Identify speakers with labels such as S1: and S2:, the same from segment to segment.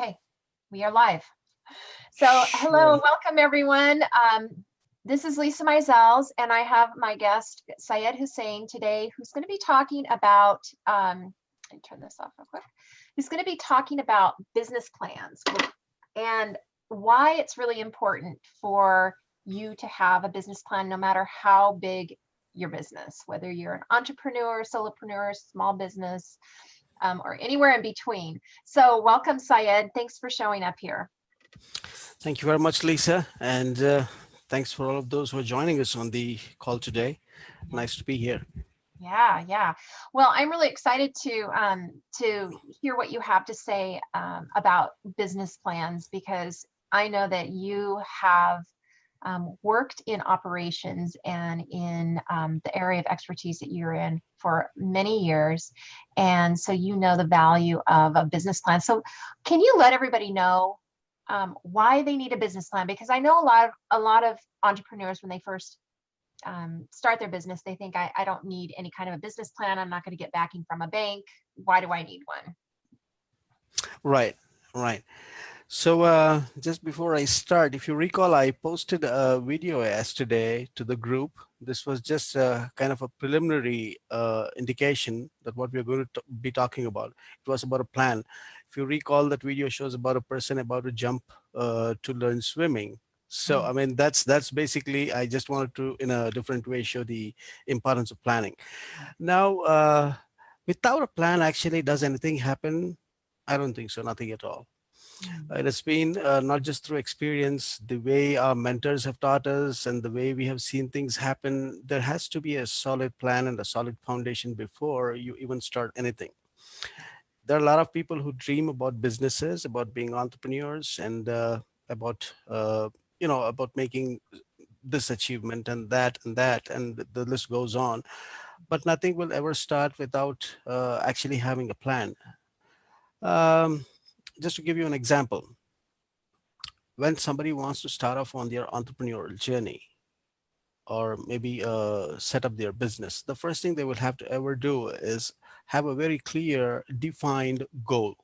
S1: Okay, we are live. So hello,
S2: Sure.
S1: welcome everyone. This is Lisa Meisels, and I have my guest Syed Hussein today, who's going to be talking about, let me turn this off real quick, who's going to be talking about business plans and why it's really important for you to have a business plan no matter how big your business, whether you're an entrepreneur, solopreneur, small business, or anywhere in between. So welcome, Syed. Thanks for showing up here.
S2: Thank you very much, Lisa. And thanks for all of those who are joining us on the call today.
S1: Yeah,
S2: Nice to be here.
S1: yeah. Well, I'm really excited to hear what you have to say about business plans, because I know that you have worked in operations and in the area of expertise that you're in for many years. And so you know the value of a business plan. So can you let everybody know why they need a business plan? Because I know a lot of entrepreneurs, when they first start their business, they think I don't need any kind of a business plan. I'm not going to get backing from a bank. Why do I need one?
S2: Right, right. So just before I start, if you recall, I posted a video yesterday to the group. This was just kind of a preliminary indication that what we're going to be talking about. It was about a plan. If you recall, that video shows about a person about to jump to learn swimming. So I
S1: Mm,
S2: mean, that's basically. I just wanted to, in a different way, show the importance of planning. Now, without a plan, actually, does anything happen? I don't think so. Nothing at all.
S1: mm,
S2: It has been not just through experience, the way our mentors have taught us and the way we have seen things happen. There has to be a solid plan and a solid foundation before you even start anything. There are a lot of people who dream about businesses, about being entrepreneurs, and about about making this achievement and that, and the list goes on. But nothing will ever start without actually having a plan. Um, just to give you an example, when somebody wants to start off on their entrepreneurial journey or maybe set up their business, the first thing they will have to ever do is have a very clear, defined goal.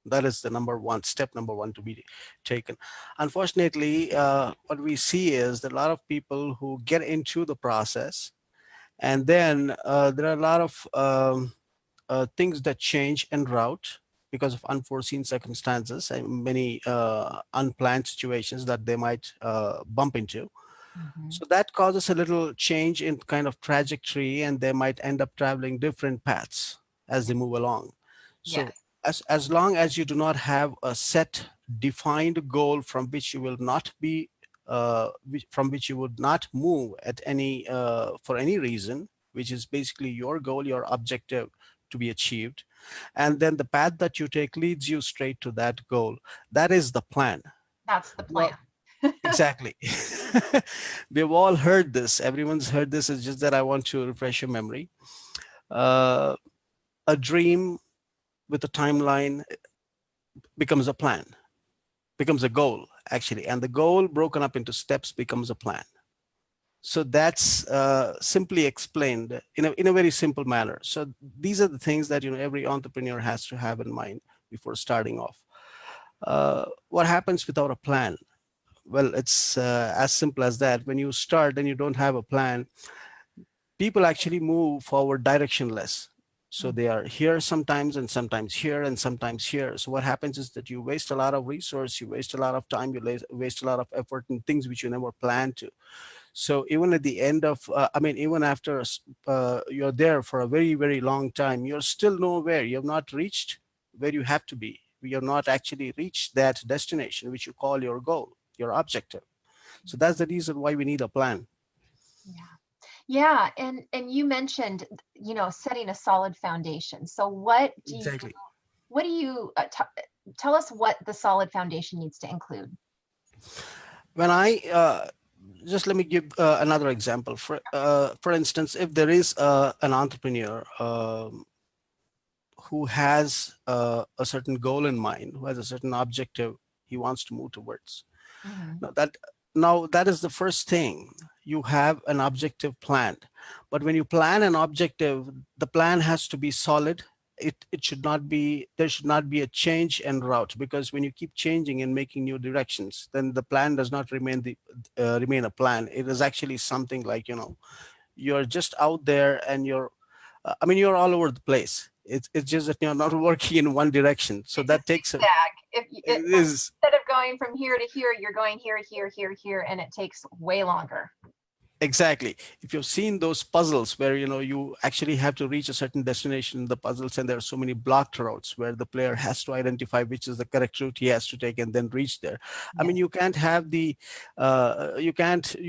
S2: That is the number one step, number one to be taken. Unfortunately, what we see is that a lot of people who get into the process, and then there are a lot of things that change en route because of unforeseen circumstances and many unplanned situations that they might bump into.
S1: mhm.
S2: So that causes a little change in kind of trajectory, and they might end up traveling different paths as they move along. So
S1: Yes.
S2: as long as you do not have a set defined goal from which you will not be from which you would not move at any for any reason, which is basically your goal, your objective to be achieved, and then the path that you take leads you straight to that goal. That is the plan.
S1: That's the
S2: Well,
S1: plan.
S2: exactly. We've all heard this. Everyone's heard this. It's just that I want to refresh your memory. Uh, a dream with a timeline becomes a plan, becomes a goal, actually. And the goal broken up into steps becomes a plan. So that's simply explained in a very simple manner. So these are the things that every entrepreneur has to have in mind before starting off. What happens without a plan? Well, it's as simple as that. When you start and you don't have a plan, people actually move forward directionless. So
S1: Mm,
S2: they are here sometimes and sometimes here and sometimes here. So what happens is that you waste a lot of resource, you waste a lot of time, you waste a lot of effort in things which you never planned to. So even at the end of, even after you're there for a very, very long time, you're still nowhere. You have not reached where you have to be. You have not actually reached that destination, which you call your goal, your objective. So that's the reason why we need a plan.
S1: yeah. Yeah, and you mentioned, setting a solid foundation. So
S2: Exactly.
S1: what do you tell us what the solid foundation needs to include?
S2: When I just let me give another example. For instance, if there is an entrepreneur who has a certain goal in mind, who has a certain objective he wants to move towards.
S1: Hmm.
S2: Now that is the first thing. You have an objective planned, but when you plan an objective, the plan has to be solid. it should not be, there should not be a change en route, because when you keep changing and making new directions, then the plan does not remain the remain a plan. It is actually something like, you're just out there and you're I mean, you're all over the place. It's just that you're not working in one direction, so
S1: It's a
S2: that takes a
S1: zigzag. If
S2: it is.
S1: instead of going from here to here, you're going here, here, here, here, and it takes way longer.
S2: Exactly. If you've seen those puzzles where you actually have to reach a certain destination in the puzzles, and there are so many blocked routes where the player has to identify which is the correct route he has to take and then reach there. I mean,
S1: Yes.
S2: you can't have you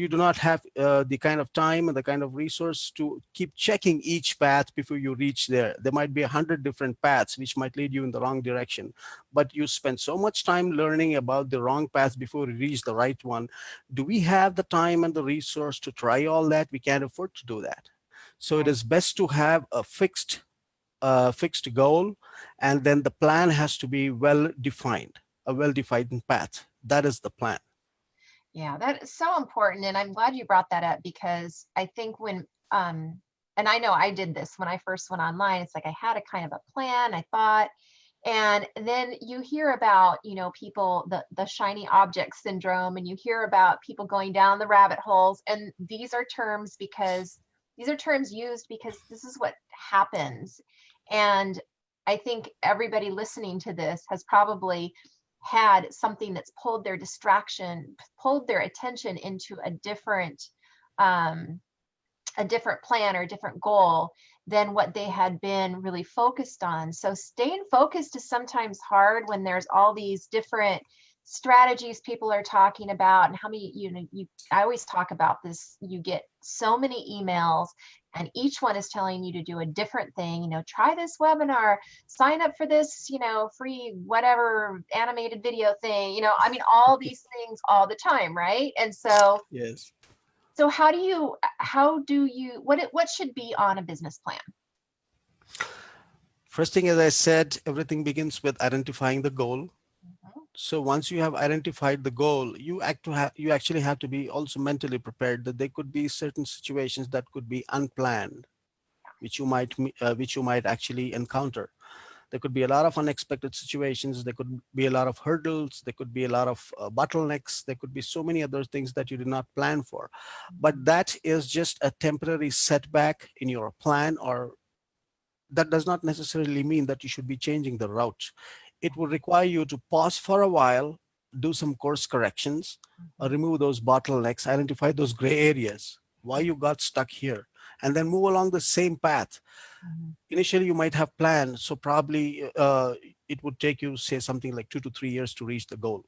S2: do not have the kind of time and the kind of resource to keep checking each path before you reach there. There might be 100 different paths which might lead you in the wrong direction, but you spend so much time learning about the wrong path before you reach the right one. Do we have the time and the resource to try all that? We can't afford to do that. So it
S1: Right.
S2: is best to have a fixed goal, and then the plan has to be well defined, a well defined path. That is the plan.
S1: Yeah, that is so important. And I'm glad you brought that up because I think and I know I did this when I first went online. It's like I had a kind of a plan, I thought, and then you hear about, people, the shiny object syndrome, and you hear about people going down the rabbit holes. And these are terms used because this is what happens. And I think everybody listening to this has probably had something that's pulled their attention into um, a different plan or a different goal than what they had been really focused on. So staying focused is sometimes hard when there's all these different strategies people are talking about. And how many, I always talk about this, you get so many emails and each one is telling you to do a different thing. Try this webinar, sign up for this, free whatever animated video thing, I mean, all these things all the time, right? And so
S2: Yes.
S1: what should be on a business plan?
S2: First thing, as I said, everything begins with identifying the goal.
S1: Mhm,
S2: So once you have identified the goal, you actually have to be also mentally prepared that there could be certain situations that could be unplanned, which you might actually encounter. There could be a lot of unexpected situations. There could be a lot of hurdles. There could be a lot of bottlenecks. There could be so many other things that you did not plan for. But
S1: mhm,
S2: that is just a temporary setback in your plan, or that does not necessarily mean that you should be changing the route. It will require you to pause for a while, do some course corrections,
S1: mhm,
S2: remove those bottlenecks, identify those gray areas, why you got stuck here, and then move along the same path.
S1: mhm,
S2: Initially, you might have planned, so probably it would take you, say, something like 2 to 3 years to reach the goal.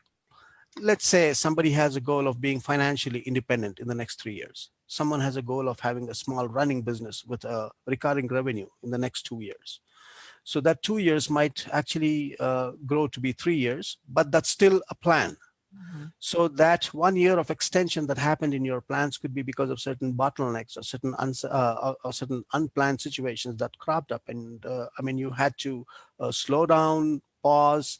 S2: Let's say somebody has a goal of being financially independent in the next 3 years. Someone has a goal of having a small running business with a recurring revenue in the next 2 years. So that 2 years might actually grow to be 3 years, but that's still a plan.
S1: mhm,
S2: So that 1 year of extension that happened in your plans could be because of certain bottlenecks or certain unplanned situations that cropped up, and I mean, you had to slow down, pause,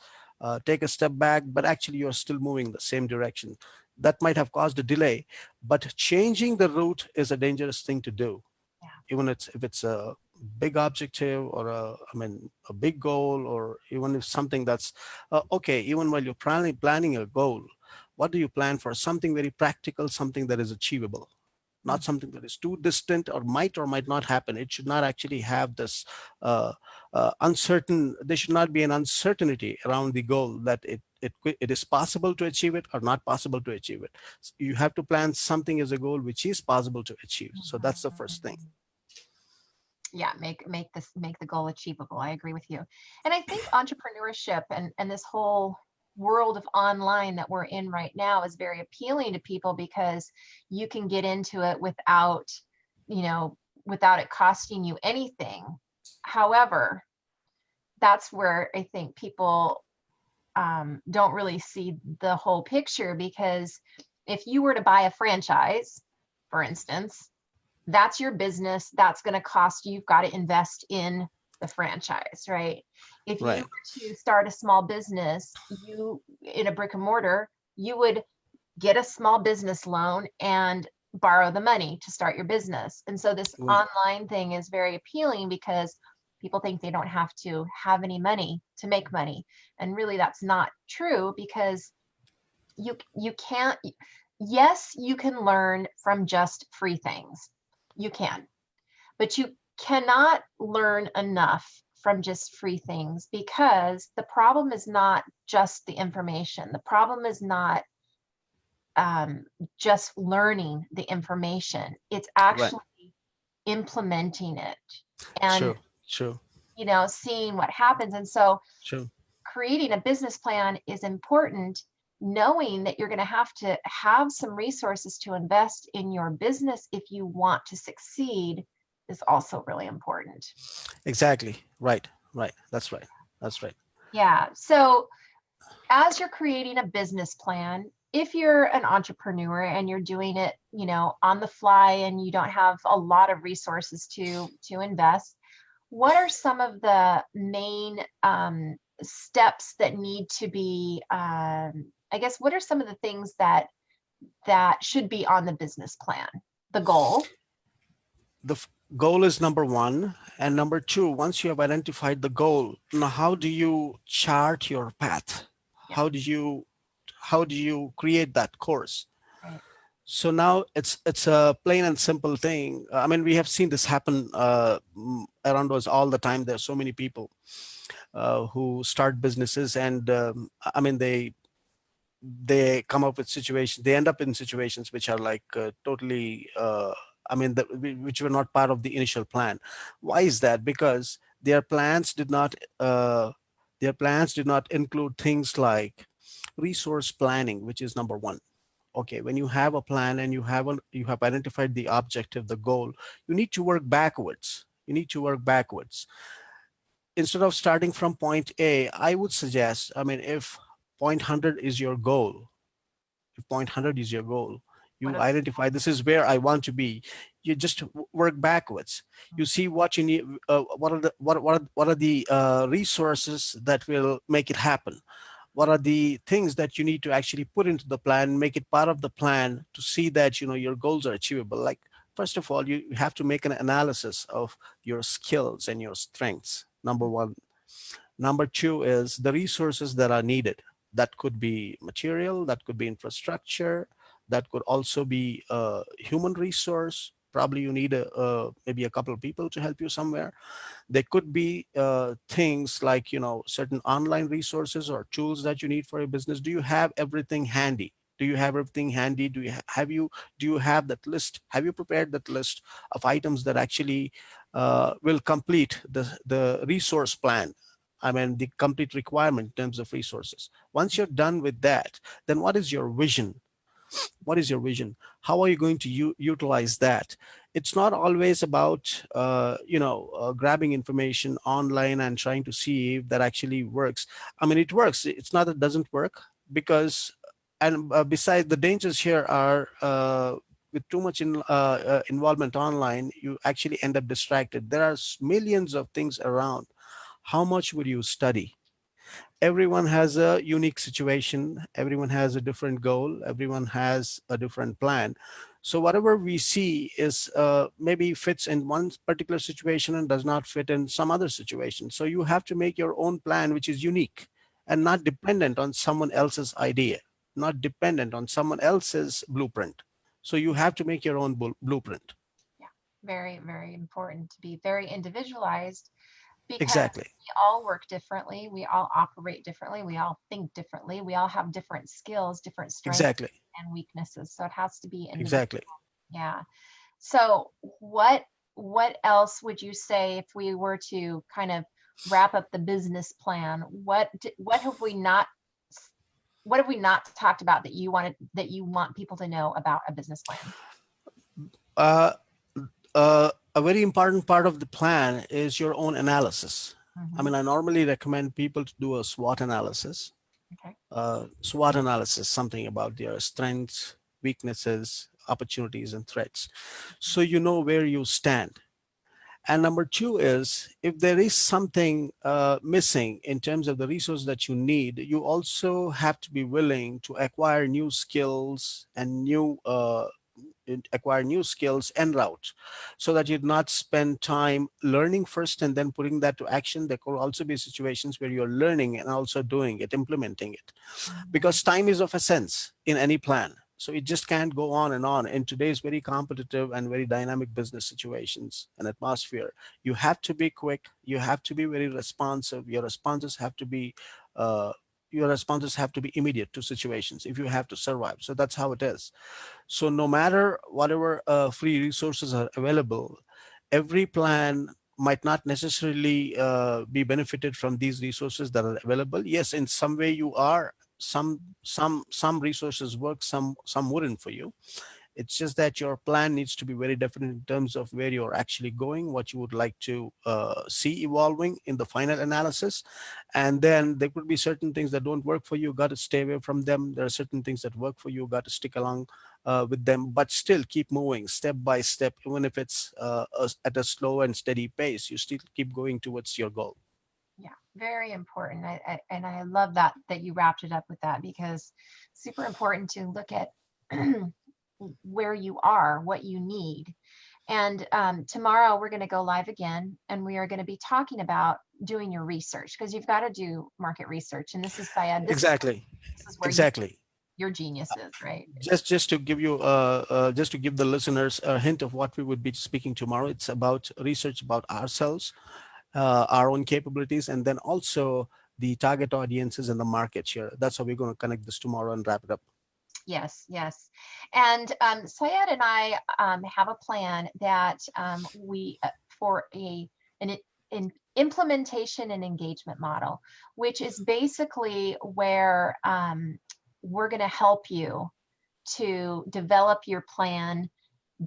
S2: take a step back, but actually you're still moving in the same direction. That might have caused a delay, but changing the route is a dangerous thing to do,
S1: yeah.
S2: even if it's a big objective or a big goal, or even if something that's okay. Even while you're planning a goal, what do you plan for? Something very practical, something that is achievable, not
S1: Mm,
S2: something that is too distant or might not happen. It should not actually have this uncertain. There should not be an uncertainty around the goal that it is possible to achieve it or not possible to achieve it. You have to plan something as a goal which is possible to achieve. So that's the first thing.
S1: mhm. Yeah, make the goal achievable. I agree with you. And I think entrepreneurship and this whole world of online that we're in right now is very appealing to people because you can get into it you know, without it costing you anything. However, that's where I think people don't really see the whole picture because if you were to buy a franchise, for instance, that's your business. That's going to cost you. You've got to invest in the franchise, right? If you
S2: Right.
S1: were to start a small business, you in a brick and mortar, you would get a small business loan and borrow the money to start your business. And so this
S2: Right.
S1: online thing is very appealing because People think they don't have to have any money to make money. And really that's not true, because you can't, yes, you can learn from just free things. You can, but you cannot learn enough from just free things, because the problem is not just the information. The problem is not um, just learning the information. It's
S2: Right.
S1: actually implementing it and,
S2: True. True.
S1: seeing what happens. And so
S2: True.
S1: creating a business plan is important. Knowing that you're going to have some resources to invest in your business if you want to succeed is also really important.
S2: Exactly. Right. Right. That's right. That's right.
S1: Yeah. So as you're creating a business plan, if you're an entrepreneur and you're doing it, on the fly, and you don't have a lot of resources to invest, what are some of the main steps that need to be, I guess, what are some of the things that should be on the business plan? The goal.
S2: The goal is number one. And number two, once you have identified the goal, now how do you chart your path?
S1: Yeah.
S2: How do you create that course?
S1: Right.
S2: So now it's a plain and simple thing. I mean, we have seen this happen around us all the time. There's so many people who start businesses, and I mean, they come up with situations, they end up in situations which are like totally I mean, which were not part of the initial plan. Why is that? Because their plans did not include things like resource planning, which is number one. Okay, when you have a plan and you have identified the objective, the goal, you need to work backwards. Instead of starting from point A, I would suggest, I mean, if point 100 is your goal, if point 100 is your goal,
S1: What
S2: you
S1: are the
S2: identify this is where I want to be. You just work backwards. You see what you need, what are the what are the resources that will make it happen. What are the things that you need to actually put into the plan, make it part of the plan to see that your goals are achievable. Like, first of all, you have to make an analysis of your skills and your strengths, number one. Number two is the resources that are needed. That could be material, that could be infrastructure, that could also be a human resource. Probably you need maybe a couple of people to help you somewhere. There could be things like certain online resources or tools that you need for your business. Do you have everything handy? Do you do you have that list? Have you prepared that list of items that actually will complete the resource plan? I mean, the complete requirement in terms of resources. Once you're done with that, then what is your vision? What is your vision? How are you going to utilize that? It's not always about grabbing information online and trying to see if that actually works. I mean, it works. It's not that it doesn't work, because and besides, the dangers here are with too much involvement online, you actually end up distracted. There are millions of things around. How much would you study? Everyone has a unique situation, everyone has a different goal, everyone has a different plan. So whatever we see is maybe fits in one particular situation and does not fit in some other situation. So you have to make your own plan which is unique and not dependent on someone else's idea, not dependent on someone else's blueprint. So you have to make your own blueprint.
S1: Yeah, very, very important to be very individualized, because
S2: Exactly.
S1: we all work differently, we all operate differently, we all think differently, we all have different skills, different strengths
S2: Exactly.
S1: and weaknesses. So it has to be individual.
S2: Exactly.
S1: Yeah. So what else would you say, if we were to kind of wrap up the business plan? What have we not talked about that you want people to know about a business plan?
S2: uh, a very important part of the plan is your own analysis. I
S1: Hmm.
S2: mean, I normally recommend people to do a SWOT analysis.
S1: Okay.
S2: SWOT analysis, something about their strengths, weaknesses, opportunities, and threats. So you know where you stand. And number two is, if there is something missing in terms of the resource that you need, you also have to be willing to acquire new skills and new acquire new skills en route, so that you do not spend time learning first and then putting that to action. There could also be situations where you're learning and also doing it, implementing it,
S1: Mhm.
S2: because time is of essence in any plan. So it just can't go on and on in today's very competitive and very dynamic business situations and atmosphere. You have to be quick. You have to be very responsive. Uh, your responses have to be immediate to situations if you have to survive. So that's how it is. So no matter whatever free resources are available, every plan might not necessarily be benefited from these resources that are available. Yes, in some way you are. Some resources work, some wouldn't for you. It's just that your plan needs to be very definite in terms of where you're actually going, what you would like to see evolving in the final analysis. And then there could be certain things that don't work for you, got to stay away from them. There are certain things that work for you, got to stick along with them, but still keep moving step by step, even if it's at a slow and steady pace. You still keep going towards your goal.
S1: Yeah, very important. And I love that you wrapped it up with that, because super important to look at where you are, what you need. And tomorrow we're going to go live again, and we are going to be talking about doing your research, because you've got to do market research. And this is Syed.
S2: Exactly.
S1: This is where
S2: Exactly.
S1: your genius is, right?
S2: Just to give you just to give the listeners a hint of what we would be speaking tomorrow. It's about research about ourselves, our own capabilities, and then also the target audiences and the market share. That's how we're going to connect this tomorrow and wrap it up.
S1: Yes, yes. And Syed and I have a plan that we for an implementation and engagement model, which is basically where we're going to help you to develop your plan,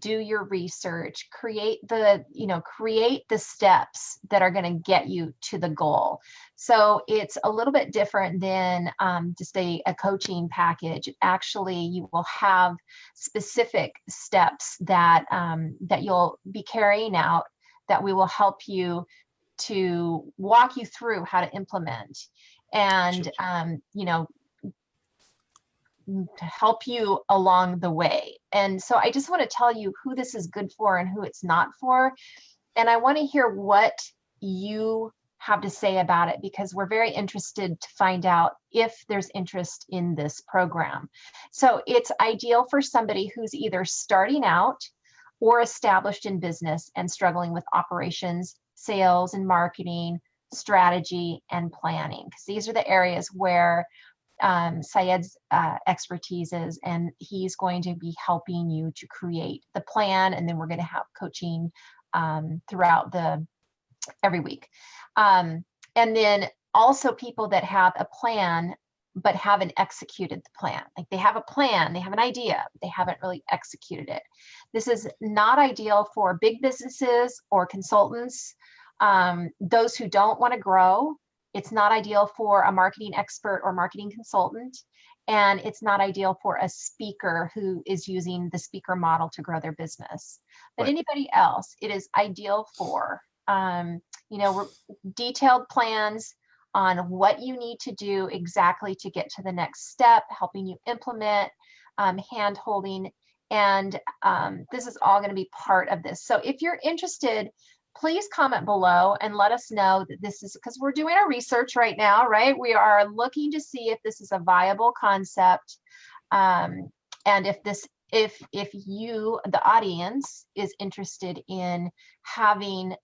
S1: do your research, create the steps that are going to get you to the goal. So it's a little bit different than just a coaching package. Actually, you will have specific steps that you'll be carrying out, that we will help you to walk you through how to implement.
S2: Sure.
S1: And to help you along the way. And so I just want to tell you who this is good for and who it's not for. And I want to hear what you have to say about it, because we're very interested to find out if there's interest in this program. So it's ideal for somebody who's either starting out or established in business and struggling with operations, sales and marketing, strategy, and planning, because these are the areas where Syed's expertise is, and he's going to be helping you to create the plan. And then we're going to have coaching throughout the every week. And then also people that have a plan but haven't executed the plan. Like they have a plan, they have an idea, but they haven't really executed it. This is not ideal for big businesses or consultants, those who don't want to grow. It's not ideal for a marketing expert or marketing consultant. And it's not ideal for a speaker who is using the speaker model to grow their business. But
S2: Right.
S1: anybody else, it is ideal for, detailed plans on what you need to do exactly to get to the next step, helping you implement, hand holding. And this is all going to be part of this. So if you're interested, please comment below and let us know that this is, because we're doing our research right now, right? We are looking to see if this is a viable concept. And if you, the audience, is interested in having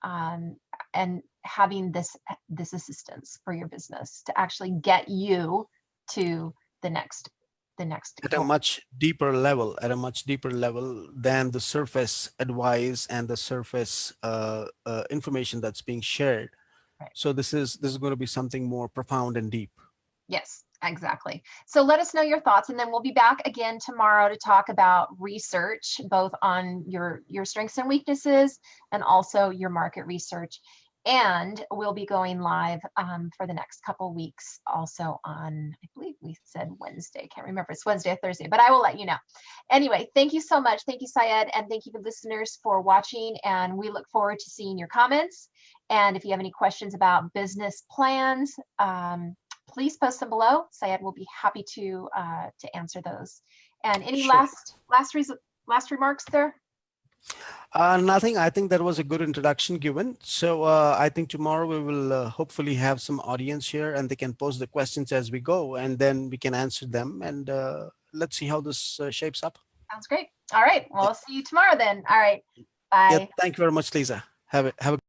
S1: and having this assistance for your business to actually get you to the next
S2: At a
S1: goal.
S2: much deeper level, at a much deeper level than the surface advice and the surface information that's being shared.
S1: Right.
S2: So this is going to be something more profound and deep.
S1: Yes, exactly. So let us know your thoughts, and then we'll be back again tomorrow to talk about research, both on your strengths and weaknesses, and also your market research. And we'll be going live for the next couple weeks, also on, I believe we said Wednesday. Can't remember if it's Wednesday or Thursday, but I will let you know. Anyway, thank you so much. Thank you, Syed, and thank you, listeners, for watching. And we look forward to seeing your comments. And if you have any questions about business plans, please post them below. Syed will be happy to answer those. And any
S2: Sure.
S1: last remarks there?
S2: Nothing. I think that was a good introduction given. So I think tomorrow we will hopefully have some audience here and they can pose the questions as we go and then we can answer them. And let's see how this shapes up.
S1: Sounds great. All right. Well,
S2: Yeah.
S1: I'll see you tomorrow then. All right.
S2: Yeah.
S1: Bye.
S2: Thank you very much, Lisa. Have a